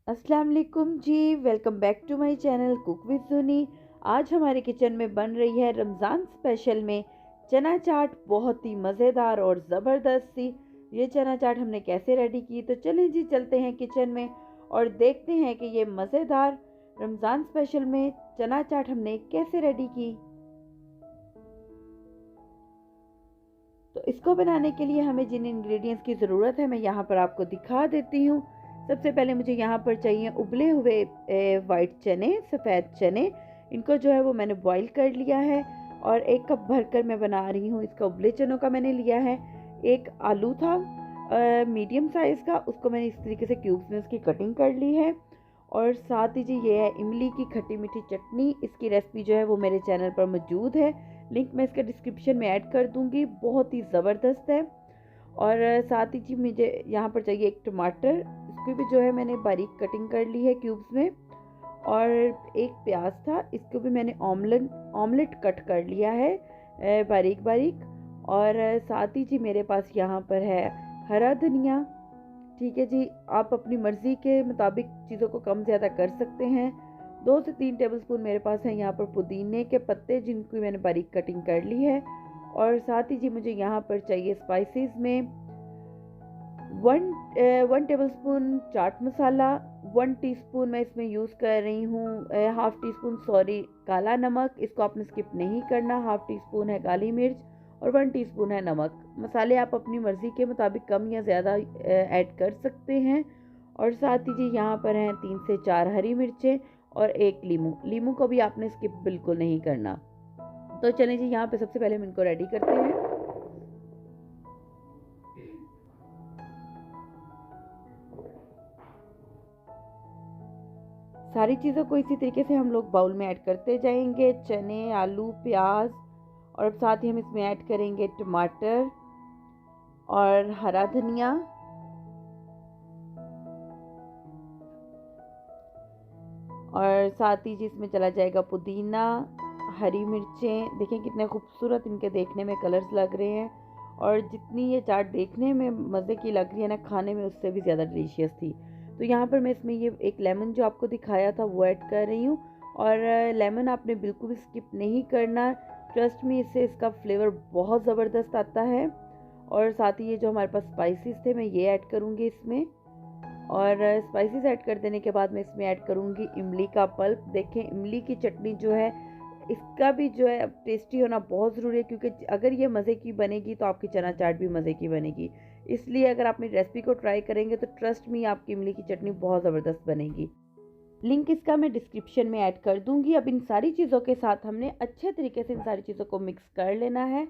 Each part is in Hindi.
अस्सलाम वालेकुम जी। Welcome back to my channel cook with Suni. आज हमारे किचन में बन रही है रमज़ान स्पेशल में चना चाट। बहुत ही मज़ेदार और ज़बरदस्त सी ये चना चाट हमने कैसे रेडी की, तो चलें जी चलते हैं किचन में और देखते हैं कि ये मज़ेदार रमज़ान स्पेशल में चना चाट हमने कैसे रेडी की। तो इसको बनाने के लिए हमें जिन इंग्रेडिएंट्स की ज़रूरत है मैं यहाँ पर आपको दिखा देती हूँ। सबसे पहले मुझे यहाँ पर चाहिए उबले हुए वाइट चने, सफ़ेद चने। इनको जो है वो मैंने बॉईल कर लिया है और 1 कप भरकर मैं बना रही हूँ। इसका उबले चनों का मैंने लिया है। एक आलू था मीडियम साइज़ का, उसको मैंने इस तरीके से क्यूब्स में उसकी कटिंग कर ली है। और साथ ही जी ये है इमली की खट्टी मीठी चटनी। इसकी रेसिपी जो है वो मेरे चैनल पर मौजूद है, लिंक मैं इसका डिस्क्रिप्शन में ऐड कर दूंगी। बहुत ही ज़बरदस्त है। और साथ ही जी मुझे यहाँ पर चाहिए एक टमाटर, इसको भी जो है मैंने बारीक कटिंग कर ली है क्यूब्स में। और एक प्याज था, इसको भी मैंने ऑमलेट कट कर लिया है बारीक बारीक। और साथ ही जी मेरे पास यहाँ पर है हरा धनिया। ठीक है जी, आप अपनी मर्ज़ी के मुताबिक चीज़ों को कम ज़्यादा कर सकते हैं। 2 से 3 टेबलस्पून मेरे पास है यहाँ पर पुदीने के पत्ते, जिनको मैंने बारीक कटिंग कर ली है। और साथ ही जी मुझे यहाँ पर चाहिए स्पाइसेस में 1 टेबलस्पून चाट मसाला, 1 टीस्पून मैं इसमें यूज़ कर रही हूँ, हाफ़ टी स्पून सॉरी काला नमक, इसको आपने स्किप नहीं करना। हाफ़ टी स्पून है काली मिर्च और 1 टीस्पून है नमक। मसाले आप अपनी मर्ज़ी के मुताबिक कम या ज़्यादा ऐड कर सकते हैं। और साथ ही जी यहाँ पर हैं 3 से 4 हरी मिर्चें और एक लीमू को भी आपने स्किप बिल्कुल नहीं करना। तो चलें जी यहाँ पे सबसे पहले हम इनको रेडी करते हैं। सारी चीज़ों को इसी तरीके से हम लोग बाउल में ऐड करते जाएंगे, चने, आलू, प्याज। और अब साथ ही हम इसमें ऐड करेंगे टमाटर और हरा धनिया। और साथ ही जिसमें चला जाएगा पुदीना, हरी मिर्चें। देखें कितने खूबसूरत इनके देखने में कलर्स लग रहे हैं। और जितनी ये चाट देखने में मज़े की लग रही है ना, खाने में उससे भी ज़्यादा डिलीशियस थी। तो यहाँ पर मैं इसमें ये एक लेमन जो आपको दिखाया था वो ऐड कर रही हूँ। और लेमन आपने बिल्कुल भी स्किप नहीं करना। ट्रस्ट में, इससे इसका फ्लेवर बहुत ज़बरदस्त आता है। और साथ ही ये जो हमारे पास स्पाइसेस थे मैं ये ऐड करूँगी इसमें। और स्पाइसेस ऐड कर देने के बाद मैं इसमें ऐड करूँगी इमली का पल्प। देखें इमली की चटनी जो है, इसका भी जो है टेस्टी होना बहुत ज़रूरी है, क्योंकि अगर ये मज़े की बनेगी तो आपकी चना चाट भी मज़े की बनेगी। इसलिए अगर आप मेरी रेसिपी को ट्राई करेंगे तो ट्रस्ट मी, आपकी इमली की चटनी बहुत ज़बरदस्त बनेगी। लिंक इसका मैं डिस्क्रिप्शन में ऐड कर दूँगी। अब इन सारी चीज़ों के साथ हमने अच्छे तरीके से इन सारी चीज़ों को मिक्स कर लेना है।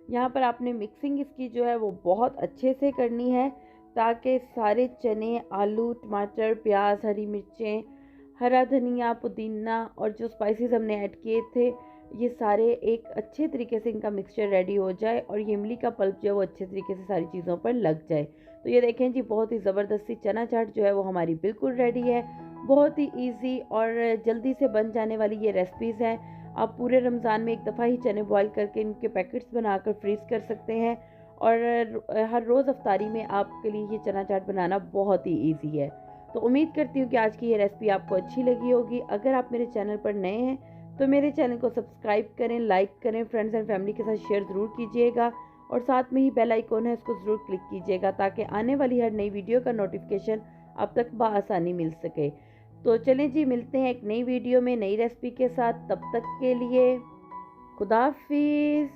यहाँ पर आपने मिक्सिंग इसकी जो है वो बहुत अच्छे से करनी है, ताकि सारे चने, आलू, टमाटर, प्याज, हरी मिर्चें, हरा धनिया, पुदीना और जो स्पाइसेस हमने ऐड किए थे, ये सारे एक अच्छे तरीके से इनका मिक्सचर रेडी हो जाए और ये इमली का पल्प जो है वो अच्छे तरीके से सारी चीज़ों पर लग जाए। तो ये देखें जी, बहुत ही ज़बरदस्त सी चना चाट जो है वो हमारी बिल्कुल रेडी है। बहुत ही ईजी और जल्दी से बन जाने वाली ये रेसिपीज़ हैं। आप पूरे रमज़ान में एक दफ़ा ही चने बॉईल करके इनके पैकेट्स बनाकर फ्रीज़ कर सकते हैं। और हर रोज़ अफ्तारी में आपके लिए ये चना चाट बनाना बहुत ही ईजी है। तो उम्मीद करती हूँ कि आज की ये रेसिपी आपको अच्छी लगी होगी। अगर आप मेरे चैनल पर नए हैं तो मेरे चैनल को सब्सक्राइब करें, लाइक करें, फ्रेंड्स एंड फैमिली के साथ शेयर ज़रूर कीजिएगा। और साथ में ही बेल आइकॉन है, उसको ज़रूर क्लिक कीजिएगा, ताकि आने वाली हर नई वीडियो का नोटिफिकेशन आप तक बआसानी मिल सके। तो चलें जी, मिलते हैं एक नई वीडियो में नई रेसिपी के साथ। तब तक के लिए खुदा हाफिज़।